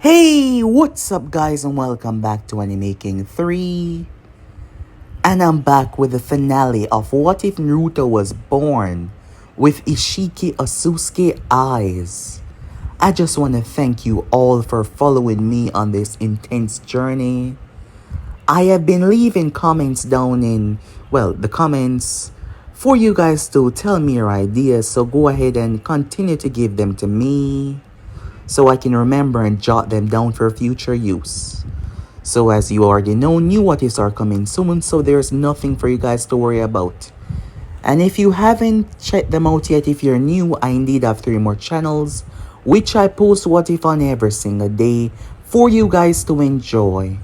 Hey, what's up guys and welcome back to Animaking 3. And I'm back with the finale of What If Naruto Was Born with Isshiki Ōtsutsuki eyes. I just want to thank you all for following me on this intense journey. I have been leaving comments down in, the comments for you guys to tell me your ideas, so go ahead and continue to give them to me, so I can remember and jot them down for future use. So as you already know, new what ifs are coming soon, so there's nothing for you guys to worry about. And if you haven't checked them out yet, if you're new, I indeed have 3 more channels, which I post what if on every single day for you guys to enjoy.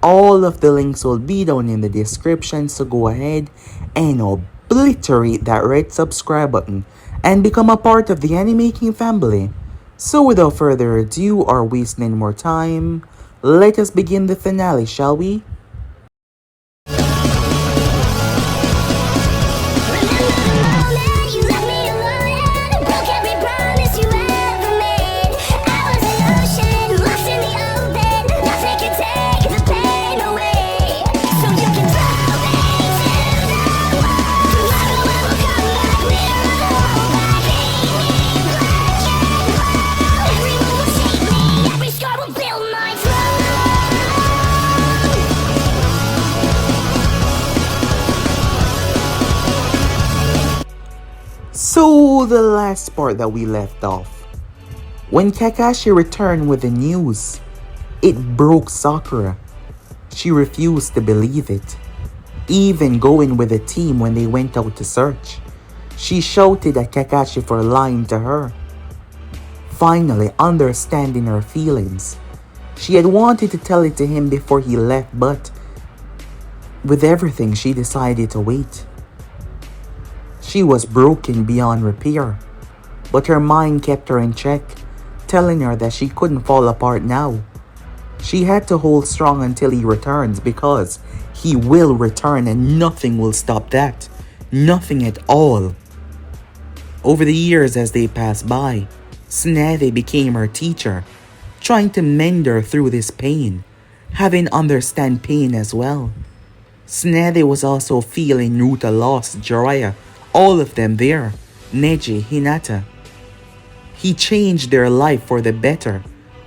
All of the links will be down in the description, so go ahead and obliterate that red subscribe button and become a part of the Animaking family. So without further ado or wasting any more time, let us begin the finale, shall we? So the last part that we left off, when Kakashi returned with the news, it broke Sakura. She refused to believe it, even going with the team when they went out to search. She shouted at Kakashi for lying to her. Finally understanding her feelings, she had wanted to tell it to him before he left, but with everything she decided to wait. She was broken beyond repair, but her mind kept her in check, telling her that she couldn't fall apart now. She had to hold strong until he returns, because he will return and nothing will stop that. Nothing at all. Over the years as they passed by, Tsunade became her teacher, trying to mend her through this pain, having understand pain as well. Tsunade was also feeling Naruto lost, Jiraiya, all of them there, Neji, Hinata. He changed their life for the better,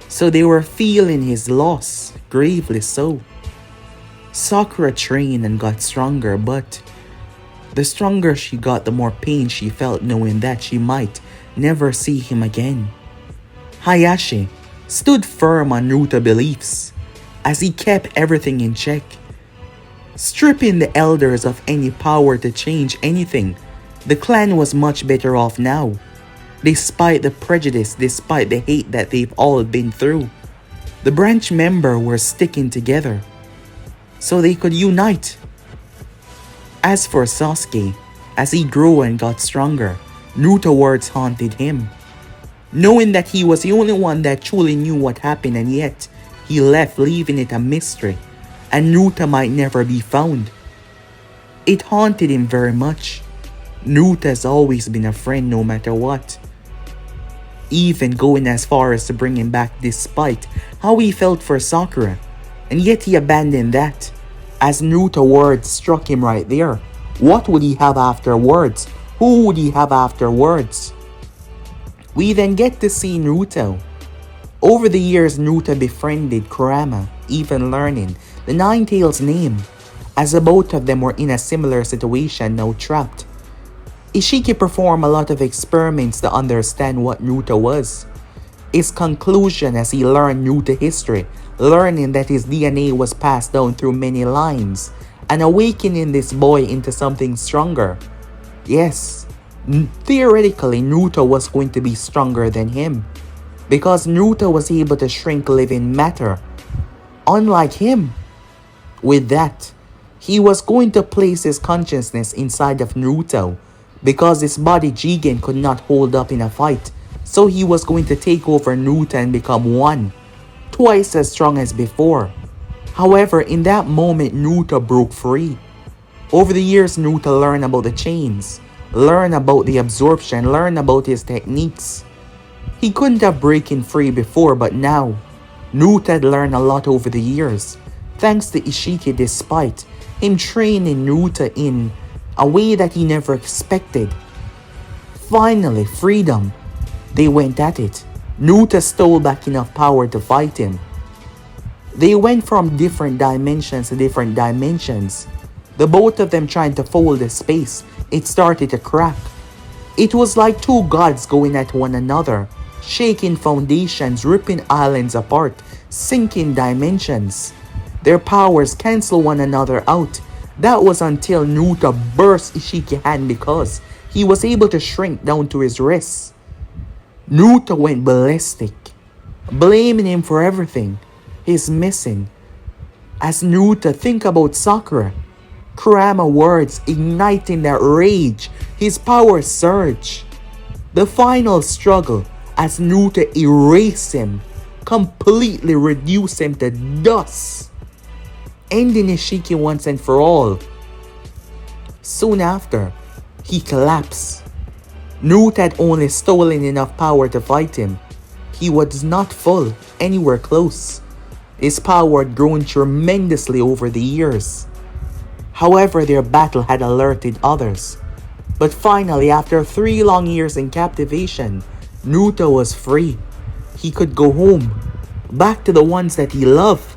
so they were feeling his loss, gravely so. Sakura trained and got stronger, but the stronger she got, the more pain she felt knowing that she might never see him again. Hayashi stood firm on Naruto beliefs, as he kept everything in check, stripping the elders of any power to change anything. The clan was much better off now, despite the prejudice, despite the hate that they've all been through. The branch members were sticking together, so they could unite. As for Sasuke, as he grew and got stronger, Naruto words haunted him. Knowing that he was the only one that truly knew what happened, and yet he left, leaving it a mystery, and Naruto might never be found. It haunted him very much. Naruto has always been a friend no matter what, even going as far as to bring him back despite how he felt for Sakura, and yet he abandoned that, as Naruto words struck him right there. What would he have afterwards? Who would he have afterwards? We then get to see Naruto. Over the years, Naruto befriended Kurama, even learning the Nine-Tails name, as the both of them were in a similar situation, now trapped. Isshiki performed a lot of experiments to understand what Naruto was. His conclusion as he learned Naruto history, learning that his DNA was passed down through many lines, and awakening this boy into something stronger. Yes, theoretically Naruto was going to be stronger than him, because Naruto was able to shrink living matter, unlike him. With that, he was going to place his consciousness inside of Naruto, because his body Jigen could not hold up in a fight, so he was going to take over Naruto and become one, twice as strong as before. However, in that moment Naruto broke free. Over the years, Naruto learned about the chains, learned about the absorption, learned about his techniques. He couldn't have breaking free before, but now Naruto had learned a lot over the years, thanks to Isshiki despite him training Naruto in a way that he never expected. Finally, freedom. They went at it. Naruto stole back enough power to fight him. They went from different dimensions to different dimensions. The both of them trying to fold the space, it started to crack. It was like two gods going at one another, shaking foundations, ripping islands apart, sinking dimensions. Their powers cancel one another out. That was until Naruto burst Isshiki's hand because he was able to shrink down to his wrists. Naruto went ballistic, blaming him for everything. He's missing. As Naruto think about Sakura, Kurama words igniting that rage, his power surge. The final struggle as Naruto erased him, completely reduced him to dust, ending Isshiki once and for all. Soon after, he collapsed. Naruto had only stolen enough power to fight him. He was not full, anywhere close. His power had grown tremendously over the years. However, their battle had alerted others. But finally, after 3 long years in captivation, Naruto was free. He could go home, back to the ones that he loved.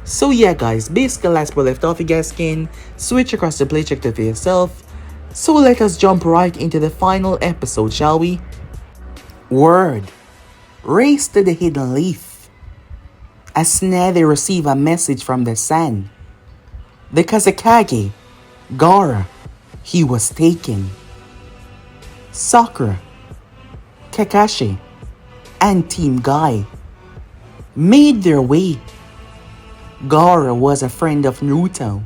So yeah guys, basically last we left off, you guys can switch across the play, check it for yourself. So let us jump right into the final episode, shall we? Word. Race to the hidden leaf. As they receive a message from the sun. The Kazekage, Gaara, he was taken. Sakura, Kakashi, and Team Guy made their way. Gaara was a friend of Naruto.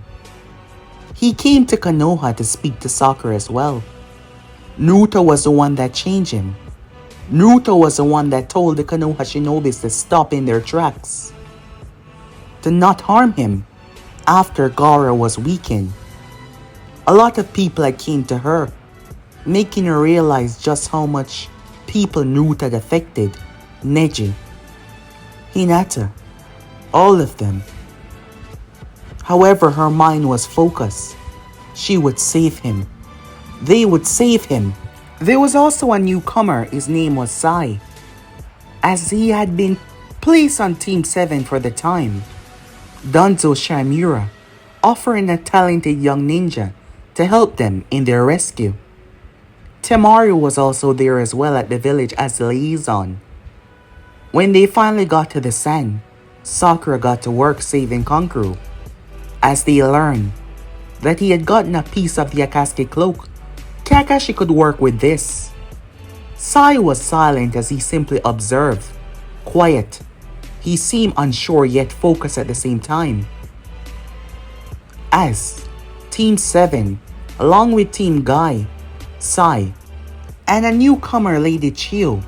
He came to Konoha to speak to Sakura as well. Naruto was the one that changed him. Naruto was the one that told the Konoha Shinobis to stop in their tracks, to not harm him after Gaara was weakened. A lot of people had came to her, making her realize just how much people Naruto had affected. Neji, Hinata, all of them. However, her mind was focused. She would save him. They would save him. There was also a newcomer, his name was Sai, as he had been placed on Team 7 for the time. Danzo Shamura, offering a talented young ninja to help them in their rescue. Temaru was also there as well at the village as the liaison. When they finally got to the sand, Sakura got to work saving Kankuro, as they learned that he had gotten a piece of the Akatsuki cloak. Kakashi could work with this. Sai was silent as he simply observed, quiet. He seemed unsure yet focused at the same time. As Team 7, along with Team Guy, Sai, and a newcomer Lady Chiyo,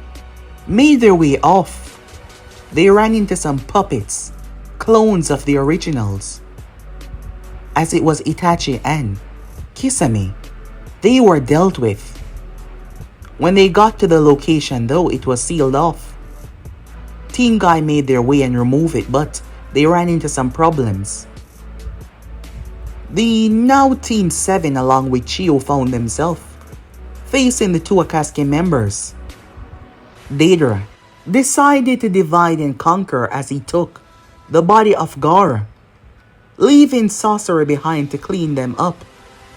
made their way off. They ran into some puppets, clones of the originals. As it was Itachi and Kisame, they were dealt with. When they got to the location though, it was sealed off. Team Guy made their way and removed it, but they ran into some problems. The now Team 7 along with Chiyo found themselves facing the 2 Akatsuki members. Deidara decided to divide and conquer as he took the body of Gaara, leaving Sasori behind to clean them up.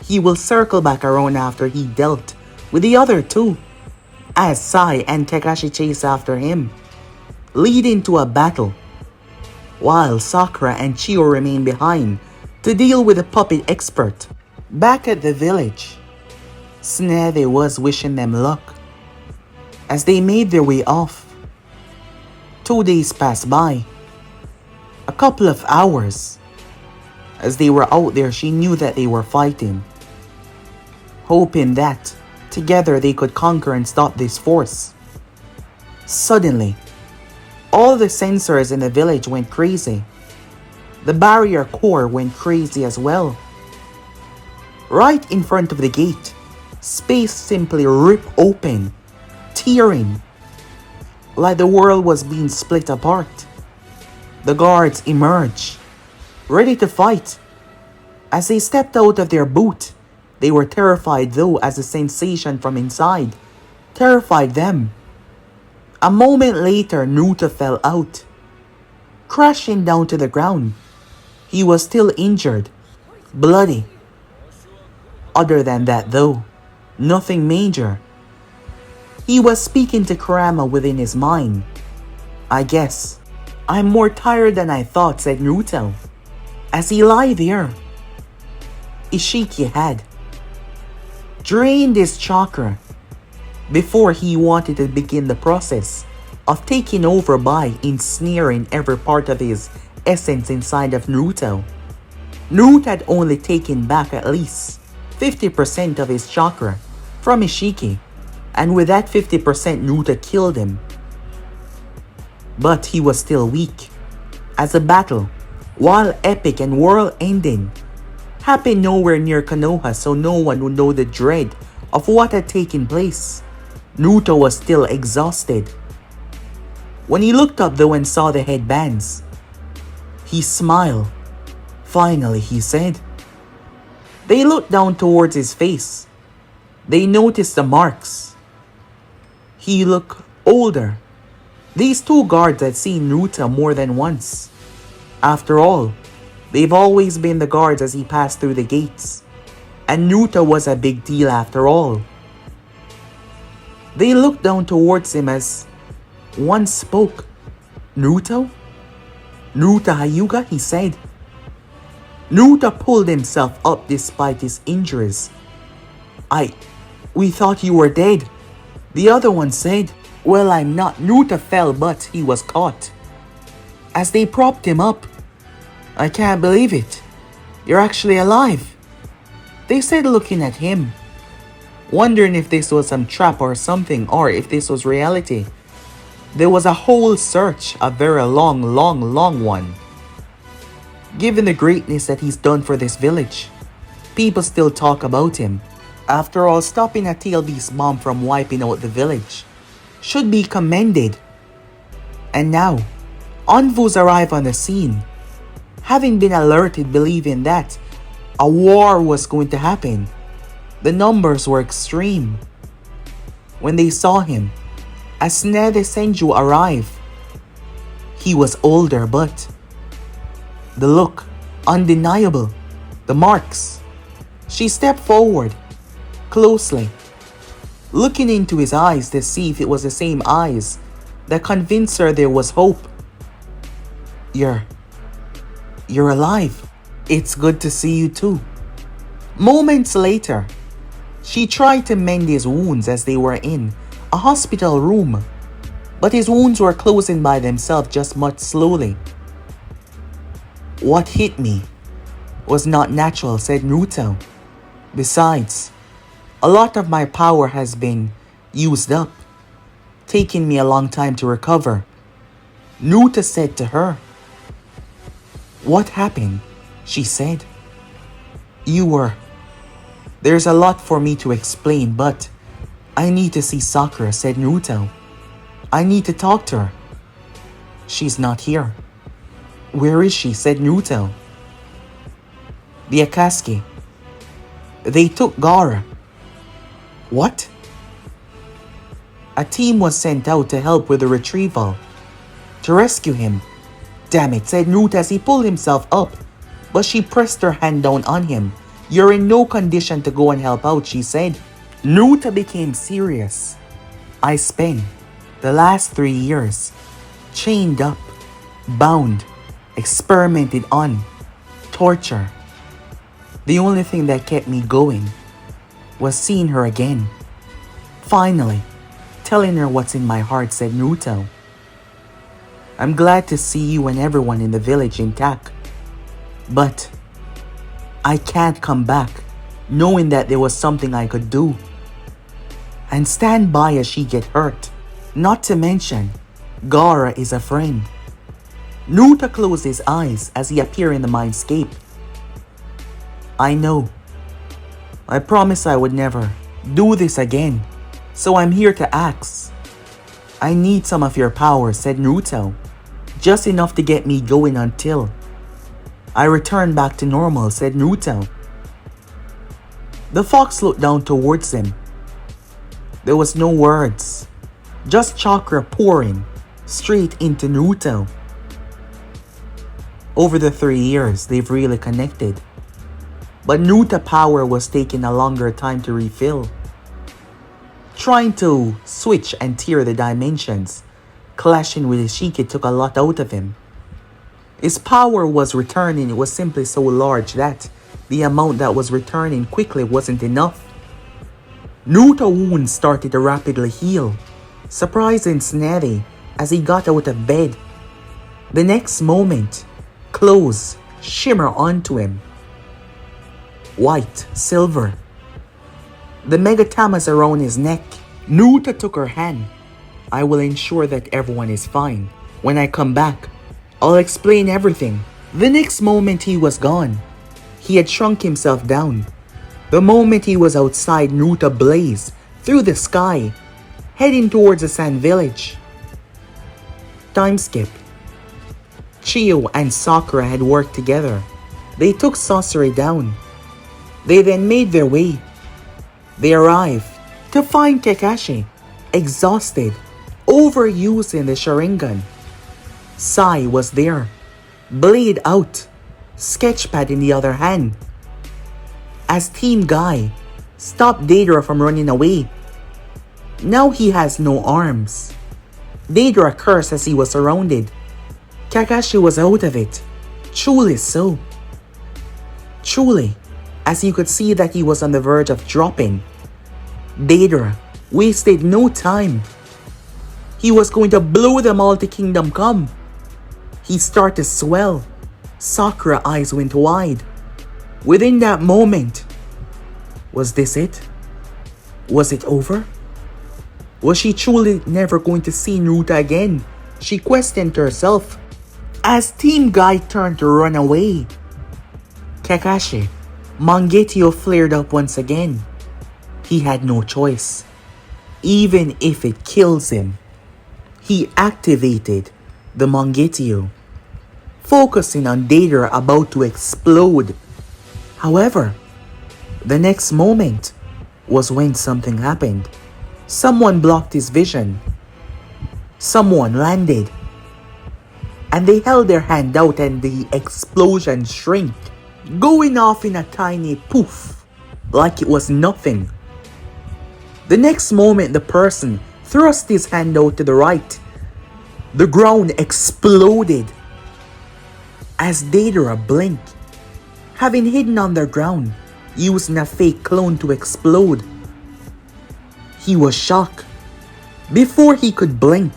He will circle back around after he dealt with the other 2, as Sai and Kakashi chase after him, leading to a battle, while Sakura and Chiyo remain behind to deal with the puppet expert. Back at the village, Tsunade was wishing them luck as they made their way off. 2 days passed by, a couple of hours. As they were out there, she knew that they were fighting, hoping that together they could conquer and stop this force. Suddenly, all the sensors in the village went crazy. The barrier core went crazy as well. Right in front of the gate, space simply ripped open, tearing, like the world was being split apart. The guards emerged, ready to fight. As they stepped out of their boot, they were terrified though, as the sensation from inside terrified them. A moment later, Naruto fell out, crashing down to the ground. He was still injured, bloody. Other than that though, nothing major. He was speaking to Kurama within his mind. I guess I'm more tired than I thought, said Naruto, as he lay there. Isshiki had drained his chakra before he wanted to begin the process of taking over by ensnaring every part of his essence inside of Naruto. Naruto had only taken back at least 50% of his chakra from Isshiki, and with that 50% Naruto killed him. But he was still weak, as the battle, while epic and world-ending, happened nowhere near Konoha, so no one would know the dread of what had taken place. Naruto was still exhausted. When he looked up though and saw the headbands, he smiled. Finally, he said. They looked down towards his face. They noticed the marks. He looked older. These two guards had seen Naruto more than once. After all, they've always been the guards as he passed through the gates. And Naruto was a big deal after all. They looked down towards him as one spoke. Naruto? Naruto Hyuga, he said. Naruto pulled himself up despite his injuries. We thought you were dead, the other one said. Well, I'm not. Naruto fell, but he was caught. As they propped him up, I can't believe it. You're actually alive, they said, looking at him, wondering if this was some trap or something, or if this was reality. There was a whole search, a very long one. Given the greatness that he's done for this village, people still talk about him. After all, stopping a TLB's bomb from wiping out the village should be commended. And now, envoys arrive on the scene, having been alerted, believing that a war was going to happen. The numbers were extreme. When they saw him, as Nede Senju arrived, he was older, but the look, undeniable. The marks. She stepped forward, closely, looking into his eyes to see if it was the same eyes that convinced her there was hope. You're alive. It's good to see you too. Moments later, she tried to mend his wounds as they were in a hospital room, but his wounds were closing by themselves just much slowly. What hit me was not natural, said Naruto. Besides, a lot of my power has been used up, taking me a long time to recover. Naruto said to her. What happened? She said. There's a lot for me to explain, but I need to see Sakura, said Naruto. I need to talk to her. She's not here. Where is she? Said Naruto. The Akatsuki. They took Gaara. What? A team was sent out to help with the retrieval, to rescue him. Damn it, said Naruto as he pulled himself up, but she pressed her hand down on him. You're in no condition to go and help out, she said. Naruto became serious. I spent the last 3 years chained up, bound, experimented on, torture. The only thing that kept me going was seeing her again. Finally, telling her what's in my heart, said Naruto. I'm glad to see you and everyone in the village intact, but I can't come back knowing that there was something I could do and stand by as she get hurt. Not to mention, Gaara is a friend. Naruto closed his eyes as he appeared in the mindscape. I know. I promised I would never do this again, so I'm here to ask. I need some of your power, said Naruto. Just enough to get me going until I return back to normal, said Naruto. The fox looked down towards him. There was no words, just chakra pouring straight into Naruto. Over the 3 years, they've really connected. But Naruto power was taking a longer time to refill. Trying to switch and tear the dimensions, clashing with Isshiki took a lot out of him. His power was returning, it was simply so large that the amount that was returning quickly wasn't enough. Naruto's wounds started to rapidly heal, surprising Tsunade as he got out of bed. The next moment, clothes shimmer onto him. White, silver. The megatamas around his neck. Naruto took her hand. I will ensure that everyone is fine. When I come back, I'll explain everything. The next moment he was gone. He had shrunk himself down. The moment he was outside, Naruto blazed through the sky, heading towards the sand village. Time skip. Chiyo and Sakura had worked together. They took Sasori down. They then made their way. They arrived to find Kakashi, exhausted, overusing the Sharingan. Sai was there, blade out, sketchpad in the other hand. As Team Guy stopped Deidara from running away. Now he has no arms. Deidara cursed as he was surrounded. Kakashi was out of it. Truly so. Truly, as you could see that he was on the verge of dropping. Deidara wasted no time. He was going to blow them all to Kingdom Come. He started to swell. Sakura's eyes went wide. Within that moment, was this it? Was it over? Was she truly never going to see Naruto again? She questioned herself. As Team Guy turned to run away, Kakashi, Mangekyō flared up once again. He had no choice. Even if it kills him, he activated the Mangekyō, focusing on Deidara about to explode. However, the next moment was when something happened. Someone blocked his vision. Someone landed. And they held their hand out and the explosion shrank, going off in a tiny poof, like it was nothing. The next moment the person thrust his hand out to the right. The ground exploded. As Deidara blinked, having hidden underground, using a fake clone to explode. He was shocked. Before he could blink,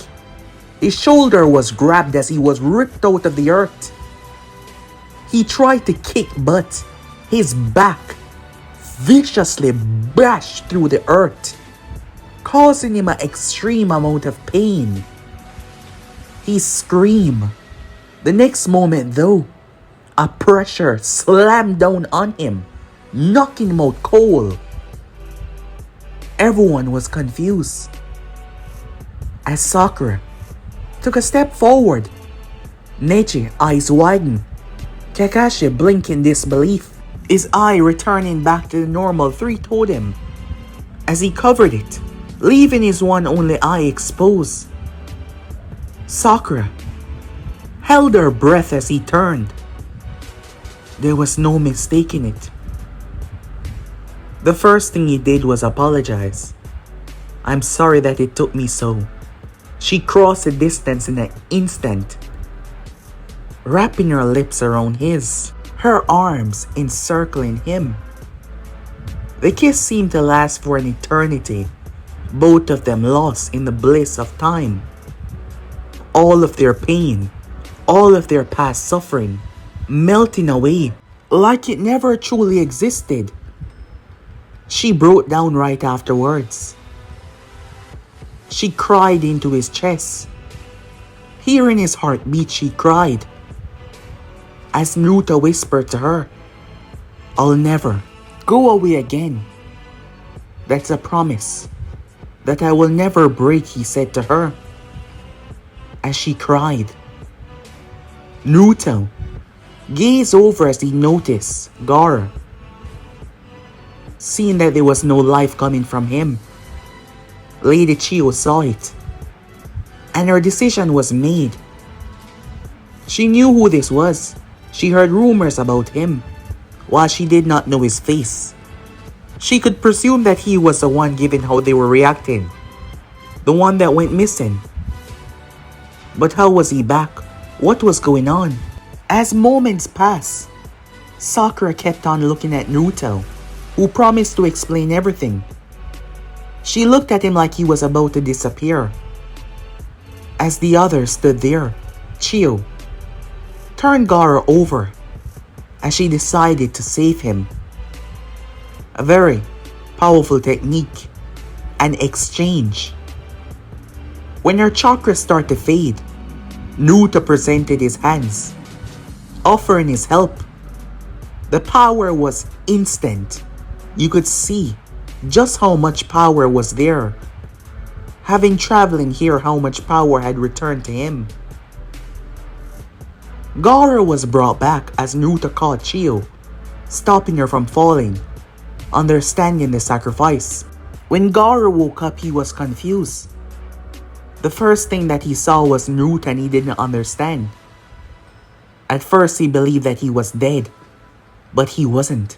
his shoulder was grabbed as he was ripped out of the earth. He tried to kick, but his back viciously bashed through the earth, causing him an extreme amount of pain. He screamed. The next moment though, a pressure slammed down on him, knocking him out cold. Everyone was confused. As Sakura took a step forward, Nechi eyes widened. Kakashi blinked in disbelief, his eye returning back to the normal 3 totem as he covered it, leaving his one only eye exposed. Sakura held her breath as he turned. There was no mistaking it. The first thing he did was apologize. I'm sorry that it took me so. She crossed the distance in an instant, wrapping her lips around his, her arms encircling him. The kiss seemed to last for an eternity, both of them lost in the bliss of time. All of their pain, all of their past suffering, melting away like it never truly existed. She broke down right afterwards. She cried into his chest. Hearing his heartbeat, she cried. As Naruto whispered to her, I'll never go away again. That's a promise that I will never break, he said to her. As she cried, Naruto gazed over as he noticed Gaara. Seeing that there was no life coming from him, Lady Chiyo saw it, and her decision was made. She knew who this was. She heard rumors about him, while she did not know his face. She could presume that he was the one given how they were reacting, the one that went missing. But how was he back? What was going on? As moments passed, Sakura kept on looking at Naruto, who promised to explain everything. She looked at him like he was about to disappear. As the others stood there, Chiyo turned Gaara over as she decided to save him. A very powerful technique, an exchange. When her chakras started to fade, Naruto presented his hands, offering his help. The power was instant. You could see just how much power was there. Having traveling here, how much power had returned to him. Gaara was brought back as Naruto caught Chiyo, stopping her from falling, understanding the sacrifice. When Gaara woke up, he was confused. The first thing that he saw was Naruto and he didn't understand. At first he believed that he was dead, but he wasn't.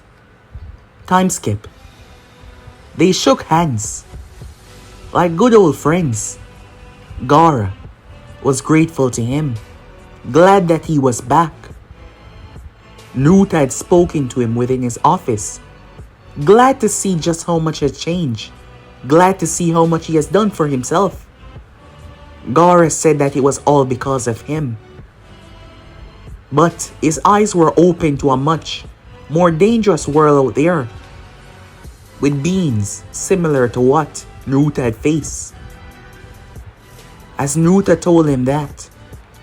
Time skip. They shook hands, like good old friends. Gaara was grateful to him, glad that he was back. Naruto had spoken to him within his office, glad to see just how much has changed, glad to see how much he has done for himself. Gaara said that it was all because of him. But his eyes were open to a much more dangerous world out there, with beings similar to what Naruto had faced. As Naruto told him that,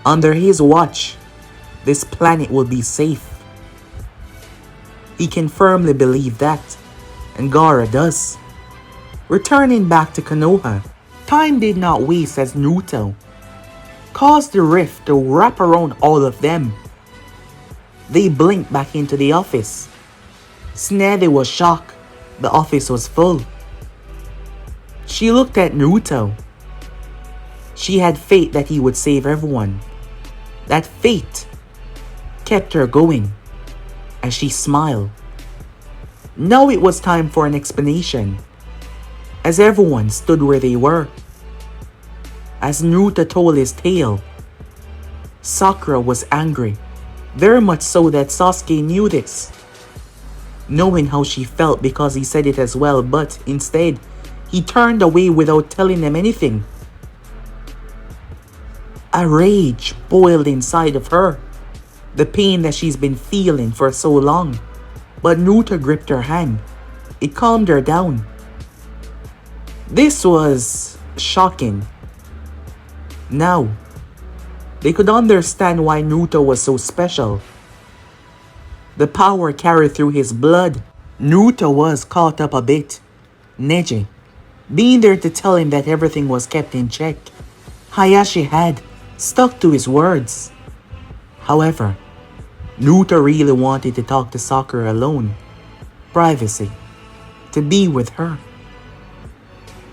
under his watch, this planet will be safe. He can firmly believe that, and Gaara does. Returning back to Konoha, time did not waste as Naruto caused the rift to wrap around all of them. They blinked back into the office. Tsunade was shocked. The office was full. She looked at Naruto. She had faith that he would save everyone. That faith kept her going as she smiled. Now it was time for an explanation, as everyone stood where they were. As Naruto told his tale, Sakura was angry, very much so that Sasuke knew this, knowing how she felt because he said it as well, but instead, he turned away without telling them anything. A rage boiled inside of her, the pain that she's been feeling for so long. But Naruto gripped her hand. It calmed her down. This was shocking. Now, they could understand why Naruto was so special. The power carried through his blood. Naruto was caught up a bit. Neji, being there to tell him that everything was kept in check. Hayashi had stuck to his words. However, Naruto really wanted to talk to Sakura alone. Privacy. To be with her.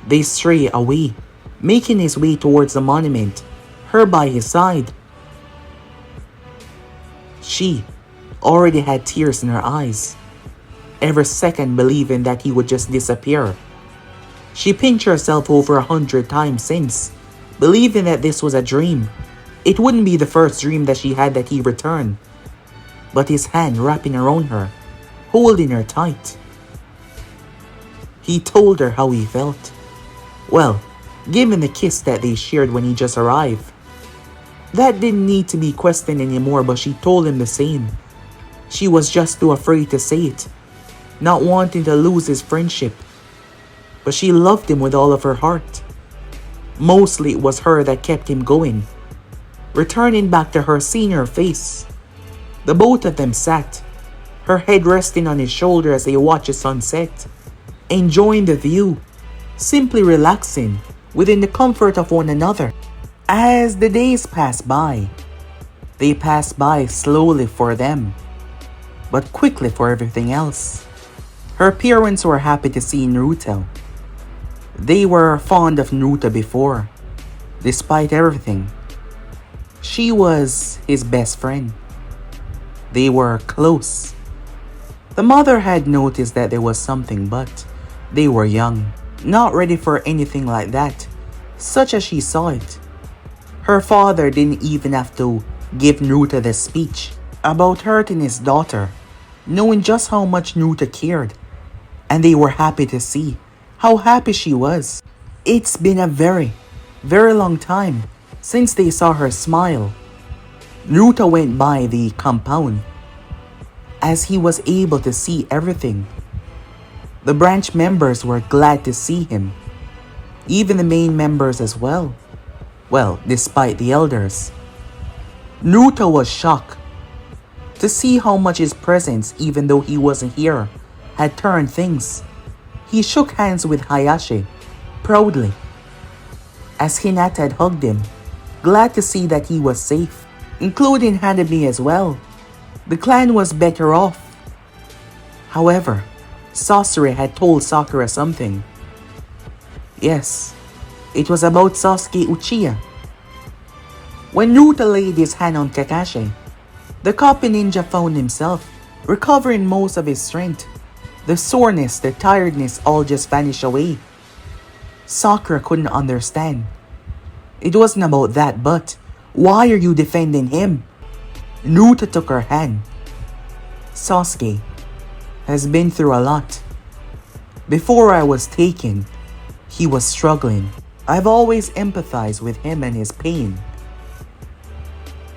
They stray away, making his way towards the monument, her by his side. She already had tears in her eyes, every second believing that he would just disappear. She pinched herself over 100 times since, believing that this was a dream. It wouldn't be the first dream that she had that he returned, but his hand wrapping around her, holding her tight. He told her how he felt. Well, given the kiss that they shared when he just arrived. That didn't need to be questioned anymore, but she told him the same. She was just too afraid to say it, not wanting to lose his friendship. But she loved him with all of her heart. Mostly it was her that kept him going. Returning back to her, seeing her face. The both of them sat, her head resting on his shoulder as they watched the sunset, enjoying the view, simply relaxing within the comfort of one another. As the days passed by, They passed by slowly for them, but quickly for everything else. Her parents were happy to see Naruto. They were fond of Naruto before, despite everything. She was his best friend. They were close. The mother had noticed that there was something, but they were young, not ready for anything like that, such as she saw it. Her father didn't even have to give Naruto the speech about hurting his daughter, knowing just how much Naruto cared, and they were happy to see how happy she was. It's been a very, very long time since they saw her smile. Naruto went by the compound as he was able to see everything. The branch members were glad to see him, even the main members as well. Well, despite the elders. Naruto was shocked to see how much his presence, even though he wasn't here, had turned things. He shook hands with Hayashi proudly as Hinata had hugged him, glad to see that he was safe, including Hanami as well. The clan was better off. However, Sasori had told Sakura something. Yes, it was about Sasuke Uchiha. When Naruto laid his hand on Kakashi, the copy ninja found himself recovering most of his strength. The soreness, the tiredness all just vanished away. Sakura couldn't understand. It wasn't about that, but why are you defending him? Naruto took her hand. Sasuke has been through a lot. Before I was taken, he was struggling. I've always empathized with him and his pain.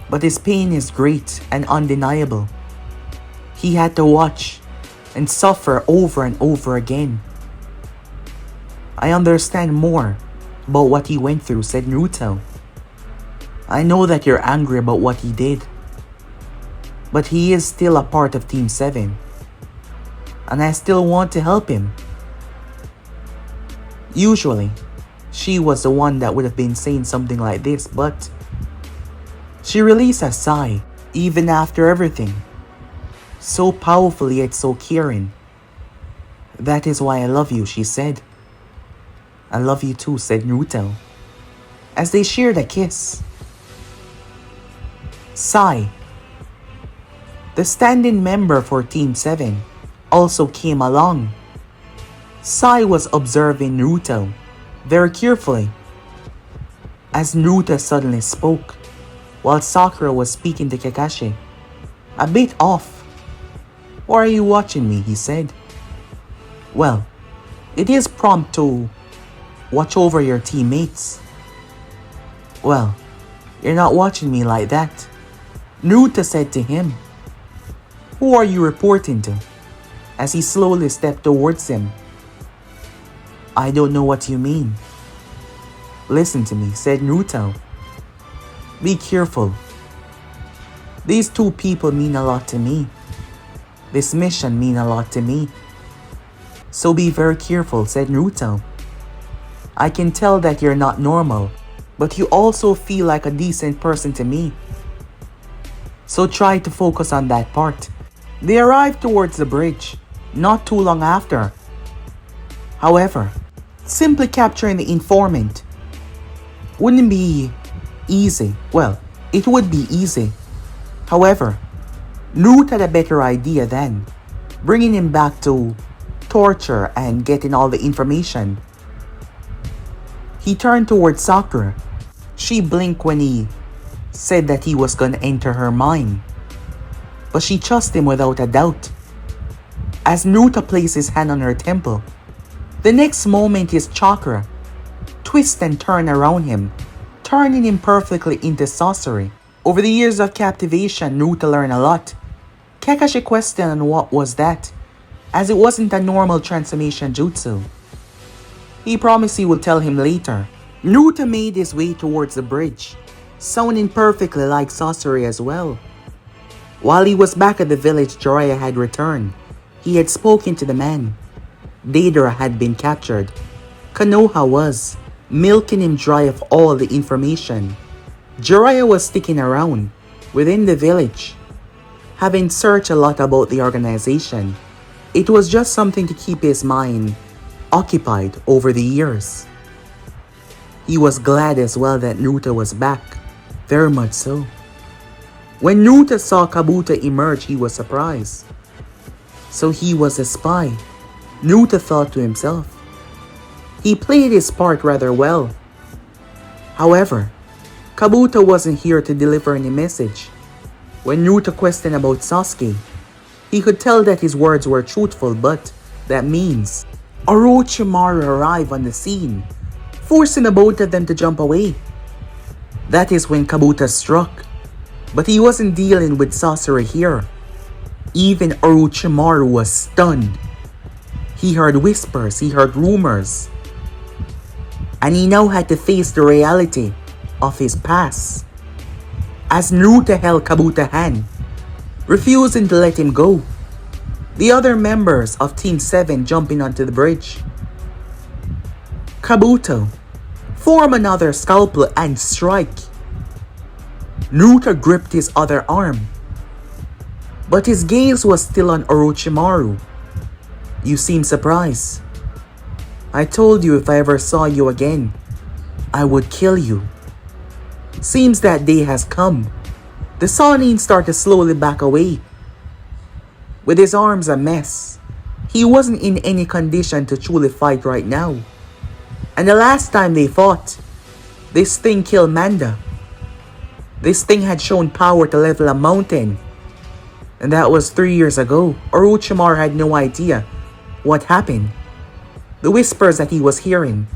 But his pain is great and undeniable. He had to watch and suffer over and over again. I understand more about what he went through, said Naruto. I know that you're angry about what he did, but he is still a part of Team 7, and I still want to help him. Usually, she was the one that would have been saying something like this, but she released a sigh even after everything. So powerful yet so caring. That is why I love you, she said. I love you too, said Naruto, as they shared a kiss. Sai, the stand-in member for Team 7, also came along. Sai was observing Naruto very carefully as Naruto suddenly spoke while Sakura was speaking to Kakashi. A bit off. Why are you watching me? He said. Well, it is prompt to watch over your teammates. Well, you're not watching me like that, Naruto said to him. Who are you reporting to? As he slowly stepped towards him. I don't know what you mean. Listen to me, said Naruto. Be careful. These two people mean a lot to me. This mission means a lot to me. So be very careful, said Naruto. I can tell that you're not normal, but you also feel like a decent person to me. So try to focus on that part. They arrived towards the bridge, not too long after. However, simply capturing the informant wouldn't be easy. Well, it would be easy. However, Naruto had a better idea then, bringing him back to torture and getting all the information. He turned towards Sakura. She blinked when he said that he was going to enter her mind, but she trusted him without a doubt. As Naruto placed his hand on her temple, the next moment his chakra twisted and turned around him, turning him perfectly into Sasori. Over the years of captivation, Naruto learned a lot. Kakashi questioned what was that, as it wasn't a normal transformation jutsu. He promised he would tell him later. Naruto made his way towards the bridge, sounding perfectly like Sasori as well. While he was back at the village, Jiraiya had returned. He had spoken to the man. Deidara had been captured. Konoha was milking him dry of all the information. Jiraiya was sticking around, within the village. Having searched a lot about the organization, it was just something to keep his mind occupied over the years. He was glad as well that Naruto was back, very much so. When Naruto saw Kabuto emerge, he was surprised. So he was a spy, Naruto thought to himself. He played his part rather well. However, Kabuto wasn't here to deliver any message. When Naruto questioned about Sasuke, he could tell that his words were truthful, but that means Orochimaru arrived on the scene, forcing the both of them to jump away. That is when Kabuto struck, but he wasn't dealing with sorcery here. Even Orochimaru was stunned. He heard whispers, he heard rumors, and he now had to face the reality of his past. As Naruto held Kabuto's hand, refusing to let him go, the other members of Team 7 jumping onto the bridge. Kabuto formed another scalpel and strike. Naruto gripped his other arm, but his gaze was still on Orochimaru. You seem surprised. I told you if I ever saw you again, I would kill you. Seems that day has come. The Sannin started to slowly back away. With his arms a mess, he wasn't in any condition to truly fight right now. And the last time they fought, this thing killed Manda. This thing had shown power to level a mountain. And that was 3 years ago. Orochimaru had no idea what happened. The whispers that he was hearing,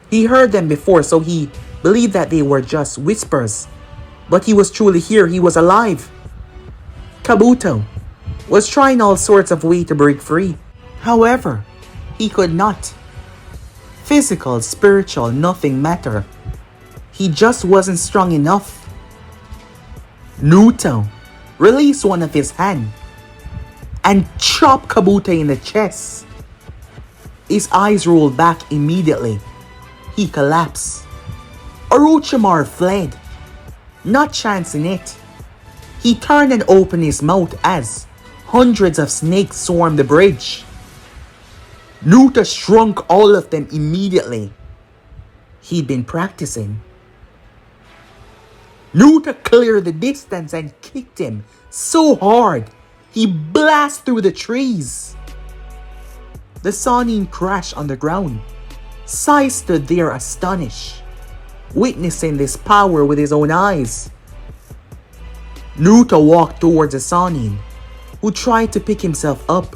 he heard them before, so he believed that they were just whispers. But he was truly here, he was alive. Kabuto was trying all sorts of ways to break free. However, he could not. Physical, spiritual, nothing mattered. He just wasn't strong enough. Naruto released one of his hands and chopped Kabuto in the chest. His eyes rolled back immediately. He collapsed. Orochimaru fled, not chancing it. He turned and opened his mouth as hundreds of snakes swarmed the bridge. Naruto shrunk all of them immediately. He'd been practicing. Naruto cleared the distance and kicked him so hard, he blasted through the trees. The Sannin crashed on the ground. Sai stood there astonished, witnessing this power with his own eyes. Naruto walked towards the Sannin, who tried to pick himself up,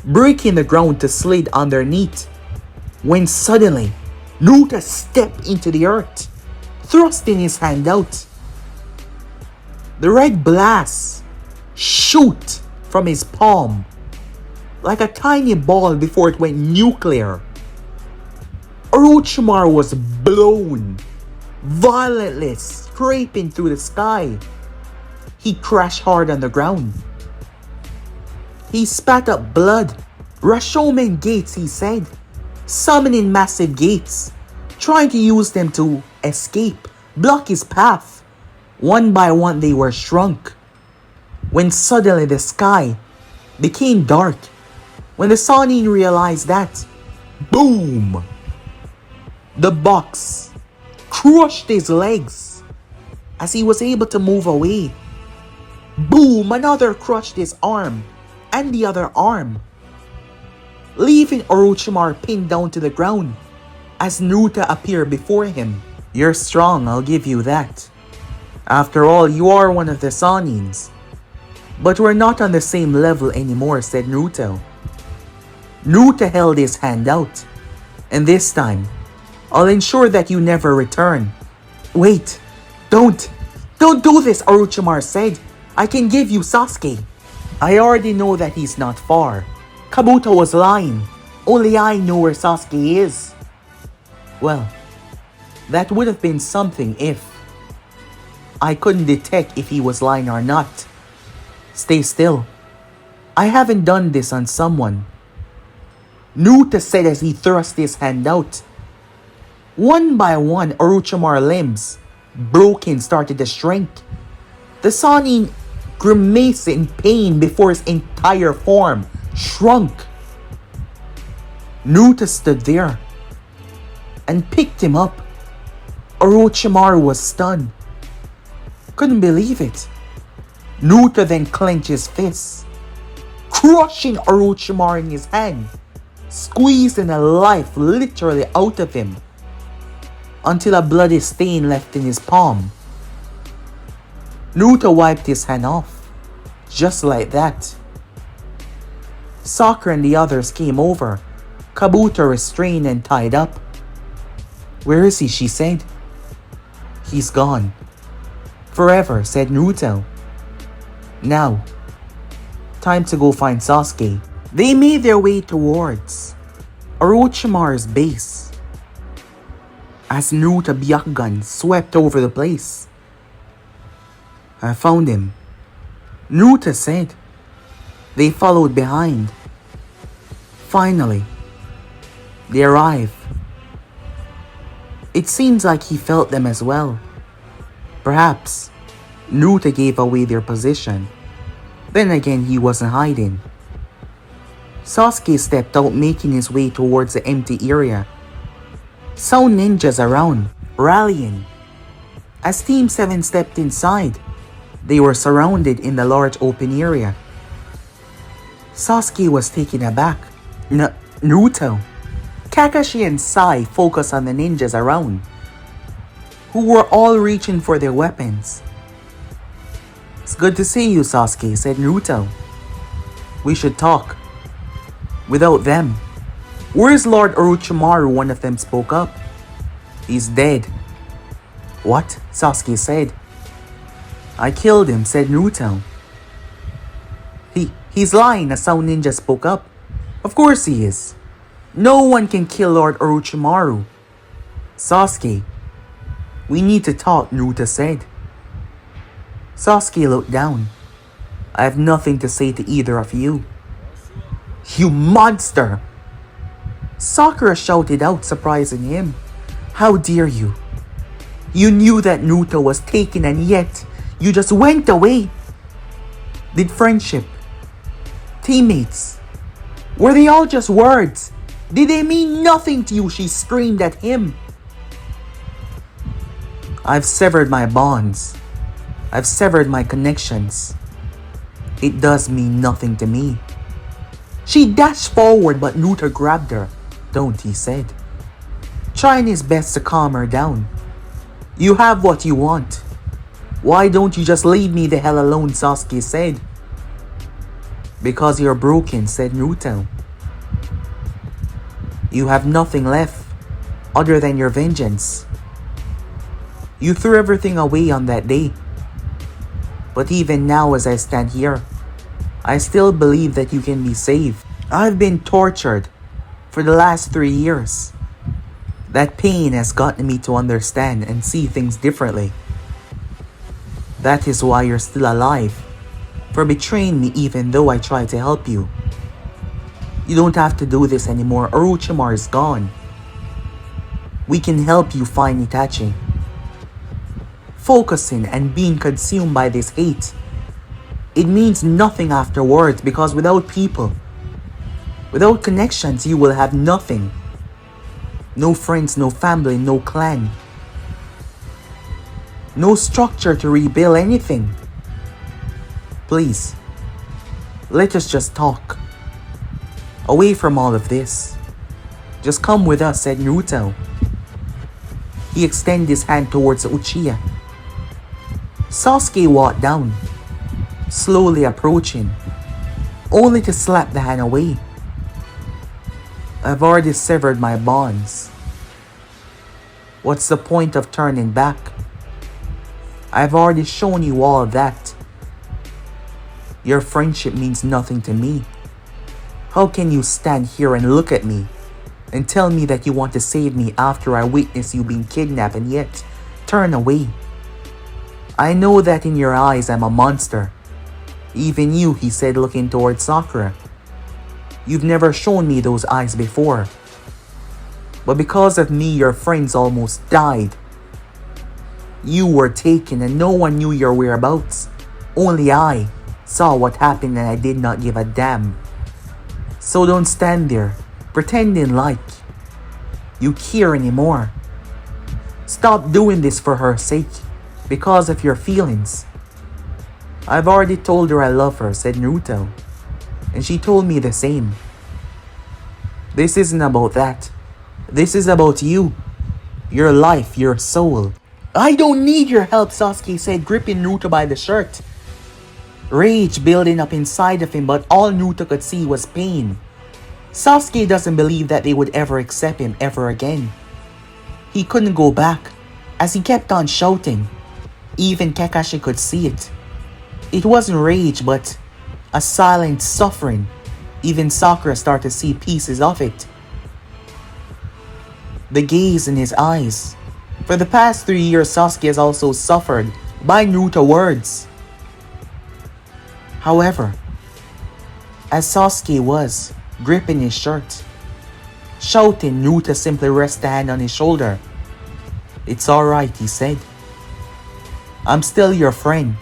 breaking the ground to slid underneath, when suddenly Naruto stepped into the earth, thrusting his hand out. The red blast shoot from his palm like a tiny ball before it went nuclear. Orochimaru was blown, violently scraping through the sky. He crashed hard on the ground. He spat up blood. Rashomon gates, he said, summoning massive gates, trying to use them to escape, block his path. One by one they were shrunk, when suddenly the sky became dark. When the Sannin realized that, boom! The box crushed his legs as he was able to move away. Boom! Another crushed his arm and the other arm, leaving Orochimaru pinned down to the ground as Naruto appeared before him. You're strong, I'll give you that. After all, you are one of the Sannins. But we're not on the same level anymore, said Naruto. Naruto held his hand out. And this time, I'll ensure that you never return. Wait, don't do this, Orochimaru said. I can give you Sasuke. I already know that he's not far. Kabuto was lying. Only I know where Sasuke is. Well, that would have been something if I couldn't detect if he was lying or not. Stay still. I haven't done this on someone, Naruto said as he thrust his hand out. One by one, Orochimaru's limbs, broken, started to shrink. The Sanin grimaced in pain before his entire form shrunk. Naruto stood there and picked him up. Orochimaru was stunned. Couldn't believe it. Naruto then clenched his fists, crushing Orochimaru in his hand, squeezing the life literally out of him until a bloody stain left in his palm. Naruto wiped his hand off, just like that. Sakura and the others came over, Kabuto restrained and tied up. "Where is he?" she said. "He's gone. Forever," said Naruto. "Now, time to go find Sasuke." They made their way towards Orochimaru's base as Naruto Byakugan swept over the place. "I found him," Naruto said. They followed behind. Finally, they arrived. It seems like he felt them as well. Perhaps Naruto gave away their position. Then again, he wasn't hiding. Sasuke stepped out, making his way towards the empty area. Saw ninjas around, rallying. As Team 7 stepped inside, they were surrounded in the large open area. Sasuke was taken aback. Naruto. Kakashi and Sai focused on the ninjas around, who were all reaching for their weapons. "It's good to see you, Sasuke," said Naruto. "We should talk. Without them, where's Lord Orochimaru?" one of them spoke up. "He's dead." "What?" Sasuke said. "I killed him," said Naruto. He's lying," a Sound Ninja spoke up. "Of course he is. No one can kill Lord Orochimaru." "Sasuke, we need to talk," Naruto said. Sasuke looked down. "I have nothing to say to either of you." "You monster!" Sakura shouted out, surprising him. "How dare you? You knew that Naruto was taken and yet you just went away. Did friendship, teammates, were they all just words? Did they mean nothing to you?" she screamed at him. "I've severed my bonds. I've severed my connections. It does mean nothing to me." She dashed forward, but Naruto grabbed her. "Don't," he said, trying his best to calm her down. "You have what you want. Why don't you just leave me the hell alone?" Sasuke said. "Because you're broken," said Naruto. "You have nothing left other than your vengeance. You threw everything away on that day. But even now, as I stand here, I still believe that you can be saved. I've been tortured for the last 3 years. That pain has gotten me to understand and see things differently. That is why you're still alive, for betraying me even though I tried to help you. You don't have to do this anymore. Orochimaru is gone. We can help you find Itachi." Focusing and being consumed by this hate, it means nothing afterwards, because without people, without connections, you will have nothing. No friends, no family, no clan. No structure to rebuild anything. Please, let us just talk. Away from all of this. Just come with us, said Naruto. He extended his hand towards Uchiha. Sasuke walked down, slowly approaching, only to slap the hand away. I've already severed my bonds. What's the point of turning back? I've already shown you all that. Your friendship means nothing to me. How can you stand here and look at me and tell me that you want to save me after I witness you being kidnapped and yet turn away? I know that in your eyes I'm a monster. Even you, he said, looking towards Sakura. You've never shown me those eyes before. But because of me, your friends almost died. You were taken and no one knew your whereabouts. Only I saw what happened and I did not give a damn. So don't stand there, pretending like you care anymore. Stop doing this for her sake, because of your feelings. I've already told her I love her, said Naruto, and she told me the same. This isn't about that. This is about you. Your life, your soul. I don't need your help, Sasuke said, gripping Naruto by the shirt. Rage building up inside of him, but all Naruto could see was pain. Sasuke doesn't believe that they would ever accept him ever again. He couldn't go back, as he kept on shouting. Even Kakashi could see it. It wasn't rage, but a silent suffering. Even Sakura started to see pieces of it. The gaze in his eyes. For the past 3 years, Sasuke has also suffered by Naruto words. However, as Sasuke was gripping his shirt, shouting, Naruto simply rested a hand on his shoulder. It's alright, he said. I'm still your friend.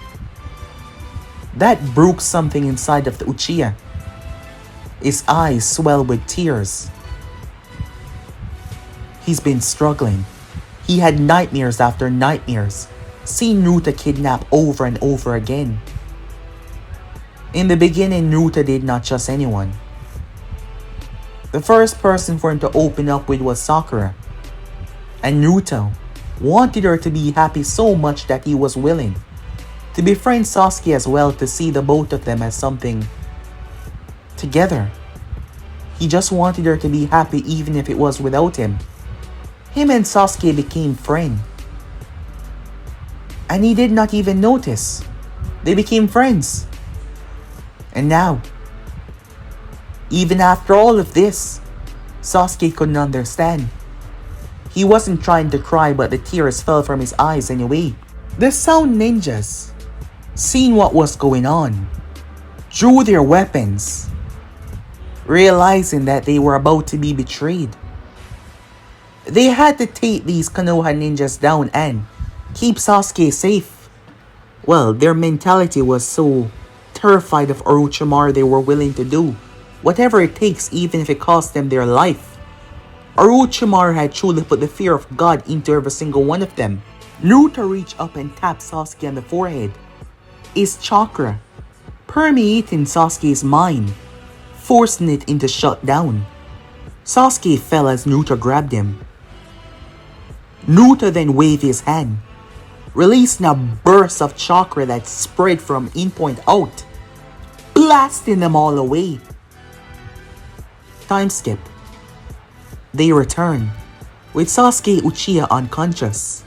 That broke something inside of the Uchiha. His eyes swelled with tears. He's been struggling. He had nightmares after nightmares, seeing Naruto kidnapped over and over again. In the beginning, Naruto did not trust anyone. The first person for him to open up with was Sakura. And Naruto wanted her to be happy so much that he was willing to befriend Sasuke as well, to see the both of them as something together. He just wanted her to be happy even if it was without him. Him and Sasuke became friends. And he did not even notice. They became friends. And now, even after all of this, Sasuke couldn't understand. He wasn't trying to cry, but the tears fell from his eyes anyway. The sound ninjas, seeing what was going on, drew their weapons, realizing that they were about to be betrayed. They had to take these Konoha ninjas down and keep Sasuke safe. Well, their mentality was so terrified of Orochimaru, they were willing to do whatever it takes, even if it cost them their life. Orochimaru had truly put the fear of God into every single one of them. Naruto reached up and tapped Sasuke on the forehead. His chakra permeating Sasuke's mind, forcing it into shutdown. Sasuke fell as Naruto grabbed him. Naruto then waved his hand, releasing a burst of chakra that spread from in point out, blasting them all away. Time skip. They return, with Sasuke Uchiha unconscious.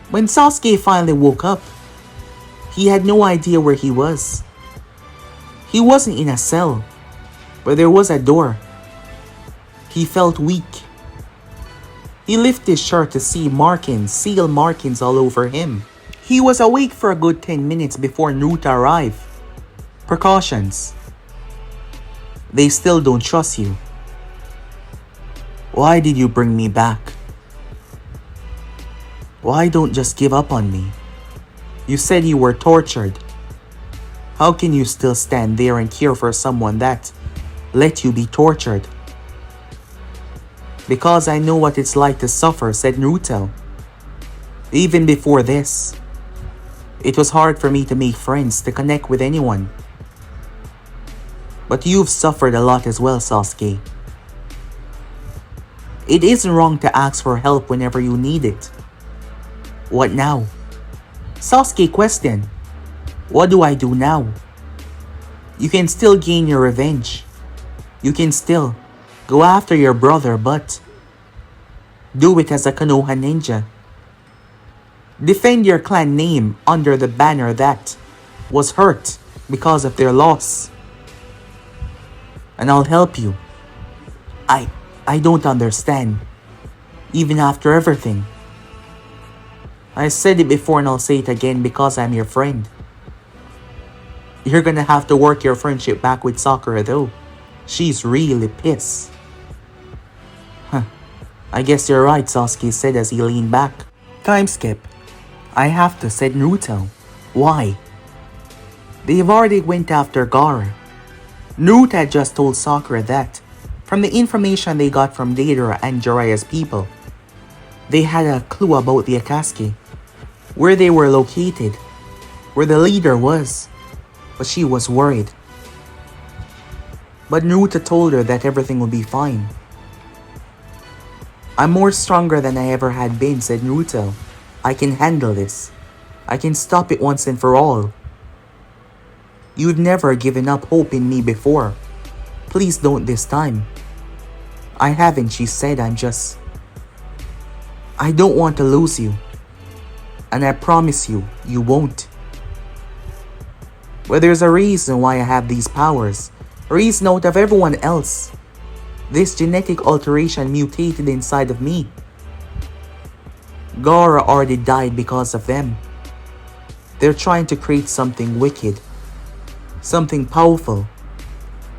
When Sasuke finally woke up, he had no idea where he was. He wasn't in a cell, but there was a door. He felt weak. He lifted his shirt to see markings, seal markings all over him. He was awake for a good 10 minutes before Naruto arrived. Precautions. They still don't trust you. Why did you bring me back? Why don't just give up on me? You said you were tortured. How can you still stand there and care for someone that let you be tortured? Because I know what it's like to suffer, said Naruto. Even before this, it was hard for me to make friends, to connect with anyone. But you've suffered a lot as well, Sasuke. It isn't wrong to ask for help whenever you need it. What now? Sasuke questioned. What do I do now? You can still gain your revenge. You can still go after your brother, but do it as a Konoha ninja. Defend your clan name under the banner that was hurt because of their loss. And I'll help you. I don't understand. Even after everything. I said it before and I'll say it again because I'm your friend. You're gonna have to work your friendship back with Sakura though. She's really pissed. I guess you're right, Sasuke said as he leaned back. Time skip. I have to, said Naruto. Why? They've already went after Gaara. Naruto had just told Sakura that, from the information they got from Deidara and Jiraiya's people, they had a clue about the Akatsuki, where they were located, where the leader was, but she was worried. But Naruto told her that everything will be fine. I'm more stronger than I ever had been, said Naruto. I can handle this. I can stop it once and for all. You've never given up hope in me before. Please don't this time. I haven't, she said. I don't want to lose you. And I promise you, you won't. But there's a reason why I have these powers. A reason out of everyone else. This genetic alteration mutated inside of me. Gaara already died because of them. They're trying to create something wicked. Something powerful.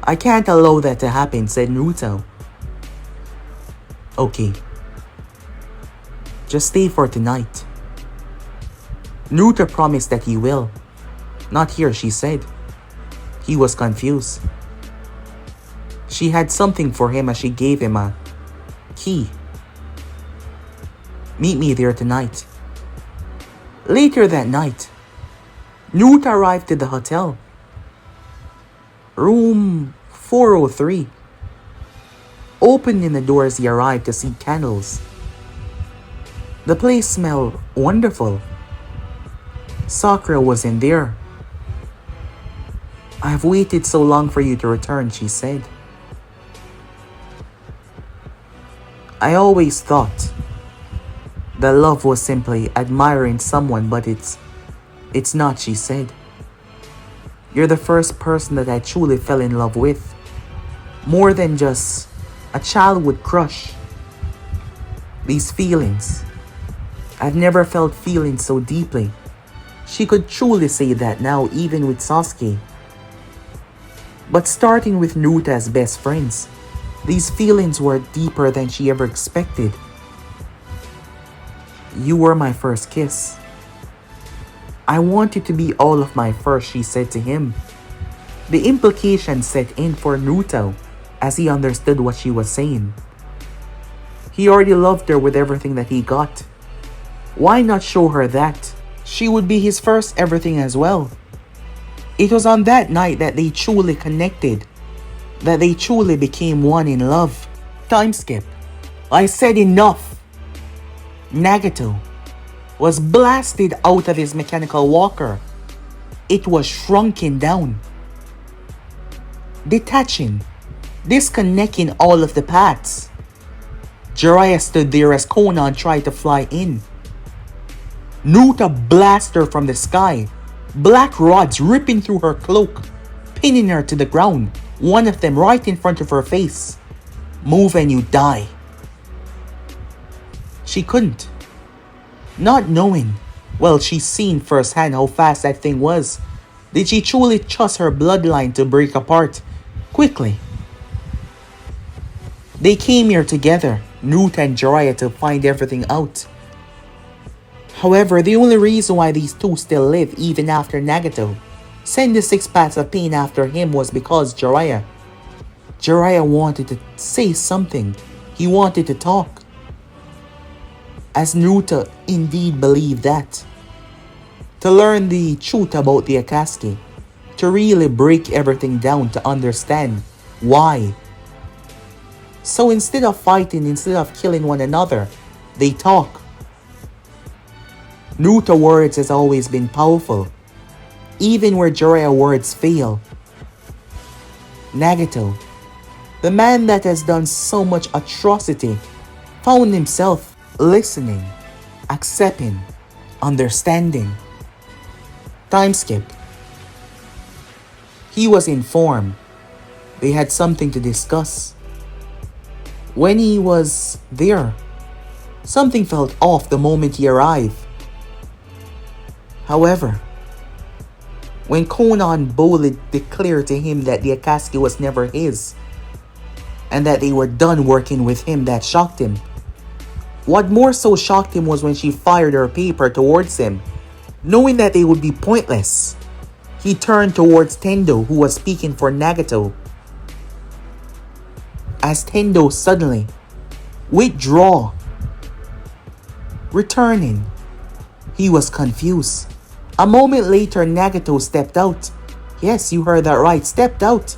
I can't allow that to happen, said Naruto. Okay. Just stay for tonight. Naruto promised that he will. Not here, she said. He was confused. She had something for him as she gave him a key. Meet me there tonight. Later that night, Naruto arrived at the hotel. Room 403. Opening the door as he arrived to see candles. The place smelled wonderful. Sakura was in there. I've waited so long for you to return, she said. I always thought that love was simply admiring someone, but it's not, she said. You're the first person that I truly fell in love with. More than just a childhood crush. These feelings. I've never felt feelings so deeply. She could truly say that now, even with Sasuke. But starting with Naruto as best friends, these feelings were deeper than she ever expected. You were my first kiss. I want you to be all of my first, she said to him. The implication set in for Naruto as he understood what she was saying. He already loved her with everything that he got. Why not show her that she would be his first everything as well? It was on that night that they truly connected, that they truly became one in love. Time skip. I said enough. Nagato was blasted out of his mechanical walker. It was shrunken down. Detaching, disconnecting all of the paths. Jiraiya stood there as Konan tried to fly in. Naruto blasted her from the sky, black rods ripping through her cloak, pinning her to the ground, one of them right in front of her face. Move and you die. She couldn't. Not knowing, well, she's seen firsthand how fast that thing was. Did she truly trust her bloodline to break apart quickly? They came here together, Naruto and Jiraiya, to find everything out. However, the only reason why these two still live even after Nagato sent the 6 paths of pain after him was because Jiraiya wanted to say something. He wanted to talk. As Naruto indeed believed that. To learn the truth about the Akatsuki. To really break everything down to understand why. So instead of fighting, instead of killing one another, they talk. Naruto words has always been powerful, even where Jiraiya words fail. Nagato, the man that has done so much atrocity, found himself listening, accepting, understanding. Time skip. He was informed. They had something to discuss. When he was there, something felt off the moment he arrived. However, when Konan boldly declared to him that the Akatsuki was never his, and that they were done working with him, that shocked him. What more so shocked him was when she fired her paper towards him. Knowing that they would be pointless, he turned towards Tendo, who was speaking for Nagato. As Tendo suddenly withdraw, returning, he was confused. A moment later, Nagato stepped out. Yes, you heard that right, stepped out.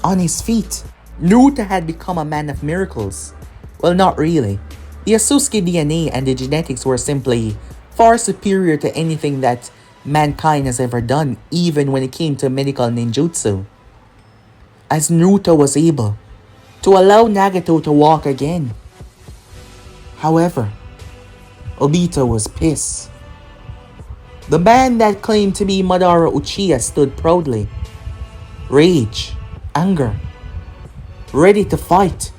On his feet. Naruto had become a man of miracles. Well, not really. The Otsutsuki DNA and the genetics were simply far superior to anything that mankind has ever done, even when it came to medical ninjutsu. As Naruto was able to allow Nagato to walk again. However, Obito was pissed. The man that claimed to be Madara Uchiha stood proudly. Rage, anger, ready to fight,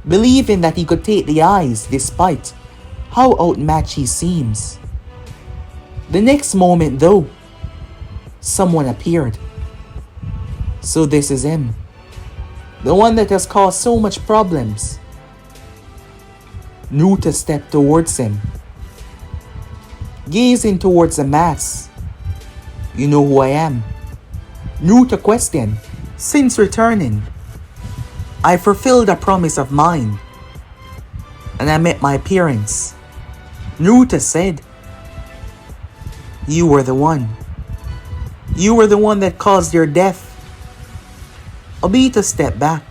believing that he could take the eyes despite how outmatched he seems. The next moment though, someone appeared. So this is him. The one that has caused so much problems. Naruto stepped towards him, gazing towards the mass. You know who I am? Naruto questioned. Since returning, I fulfilled a promise of mine, and I met my parents. Naruto said, you were the one. You were the one that caused your death. Obito stepped back.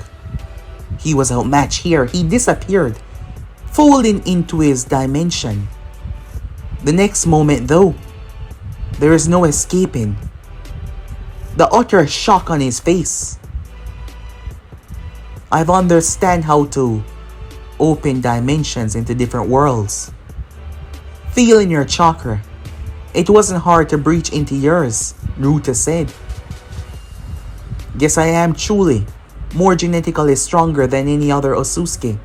He was outmatched here. He disappeared, folding into his dimension. The next moment though, there is no escaping the utter shock on his face. I've understand how to open dimensions into different worlds. Feeling your chakra. It wasn't hard to breach into yours, Naruto said. Guess I am truly more genetically stronger than any other Otsutsuki.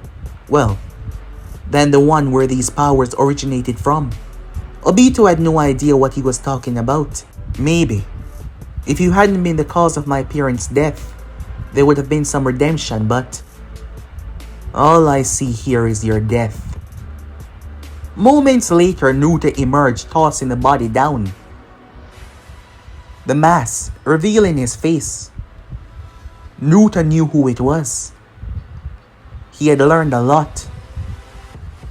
Well, than the one where these powers originated from. Obito had no idea what he was talking about. Maybe, if you hadn't been the cause of my parents' death, there would have been some redemption, but all I see here is your death. Moments later, Naruto emerged, tossing the body down. The mask revealing his face. Naruto knew who it was. He had learned a lot.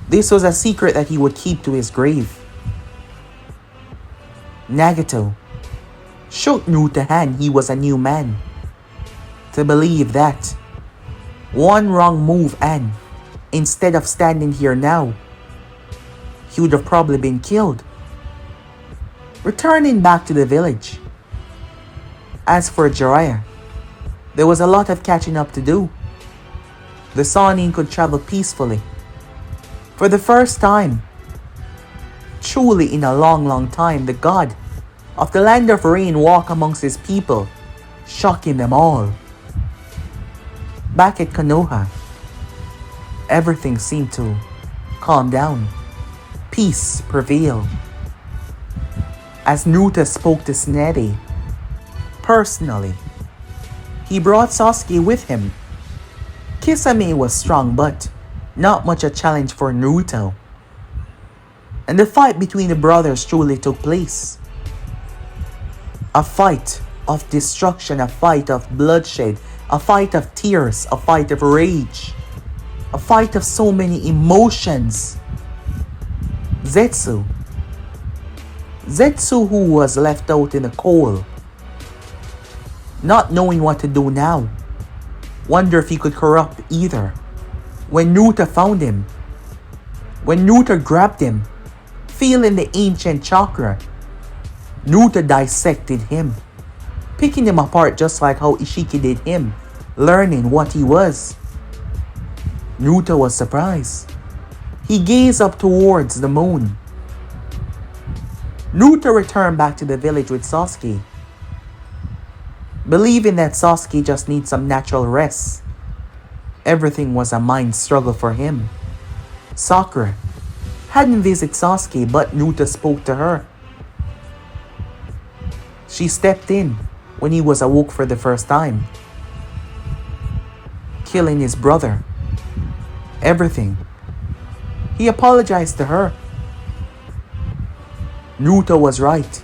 This was a secret that he would keep to his grave. Nagato shook Naruto's hand. He was a new man. To believe that one wrong move and instead of standing here now, he would have probably been killed. Returning back to the village. As for Jiraiya, there was a lot of catching up to do. The Sannin could travel peacefully. For the first time, truly in a long time, the god of the land of rain walked amongst his people, shocking them all. Back at Konoha, everything seemed to calm down. Peace prevailed. As Naruto spoke to Tsunade personally, he brought Sasuke with him. Kisame was strong but not much a challenge for Naruto. And the fight between the brothers truly took place. A fight of destruction, a fight of bloodshed, a fight of tears, a fight of rage, a fight of so many emotions. Zetsu, who was left out in the cold, not knowing what to do now, wonder if he could corrupt either. When Naruto found him, when Naruto grabbed him, feeling the ancient chakra, Naruto dissected him, picking him apart just like how Isshiki did him, learning what he was. Naruto was surprised. He gazed up towards the moon. Naruto returned back to the village with Sasuke, believing that Sasuke just needs some natural rest. Everything was a mind struggle for him. Sakura hadn't visited Sasuke, but Naruto spoke to her. She stepped in when he was awoke for the first time, killing his brother. Everything. He apologized to her. Naruto was right.